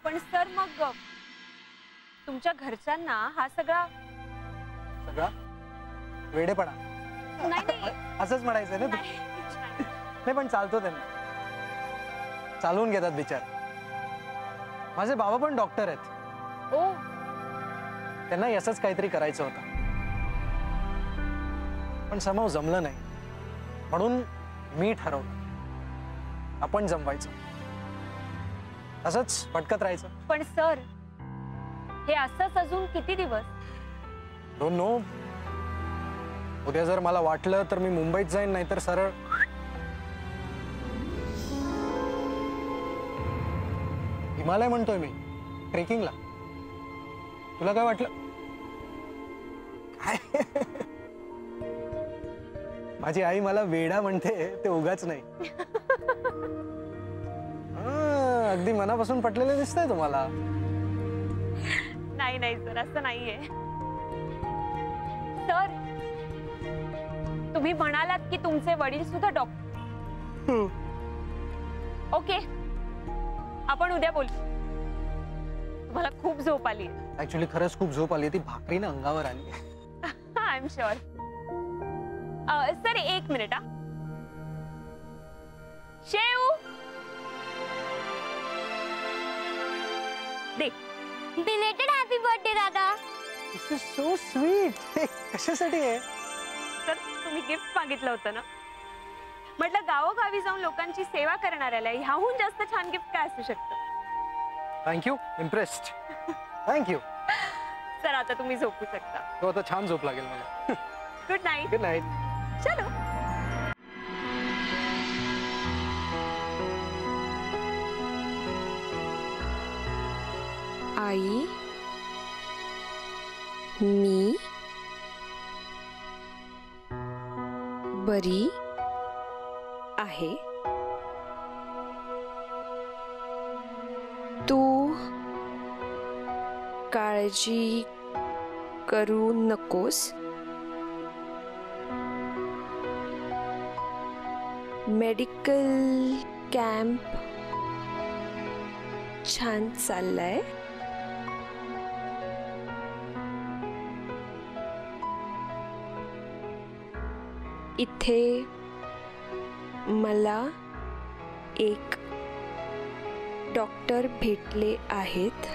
पण सर मग तुमच्या घरच्यांना हा सगळा वेडेपणा नाही असंच म्हणायचं ना? नाही पण चालतो त्यांना, चालवून घेतात बिचार. माझे बाबा पण डॉक्टर आहेत. ओ, त्यांना असंच काहीतरी करायचं होतं, पण समोर जमलं नाही. म्हणून मी ठरवलं आपण जमवायचं, असंच भटकत राहायचं. पण सर हे असंच अजून किती दिवस? Don't know. उद्या जर मला वाटलं तर मी मुंबईत जाईन, नाहीतर सरळ हिमालय म्हणतोय मी, ट्रेकिंगला. तुला काय वाटलं? माझी आई मला वेडा म्हणते ते उगाच नाही. अगदी मनापासून पटलेलं दिसतंय तुम्हाला. नाही नाही सर, असं नाहीये. सर तुम्ही म्हणालात की तुमचे वडील सुद्धा डॉक्टर. ओके, आपण उद्या बोलू. तुम्हाला खूप झोप आली. ऍक्च्युली खरंच खूप झोप आली. ती भाकरीनं अंगावर आली. I am sure. सर एक मिनिट. शेऊ दे. बिलेटेड हॅपी बर्थडे दादा. दिस इज सो स्वीट. कशासाठी आहे? तर तुम्ही गिफ्ट मागितलं होतं ना, म्हटलं गावोगावी जाऊन लोकांची सेवा करणाऱ्याला ह्याहून जास्त छान गिफ्ट काय असू शकतं. थँक्यू. इम्प्रेस्ड. थँक्यू. सर आता तुम्ही झोपू शकता. तो आता छान झोप लागेल मला. Good night. Good night. चलो. आई, मी बरी आहे. तू काळजी करू नकोस. मेडिकल कॅम्प छान चाललाय. इथे मला एक डॉक्टर भेटले आहेत.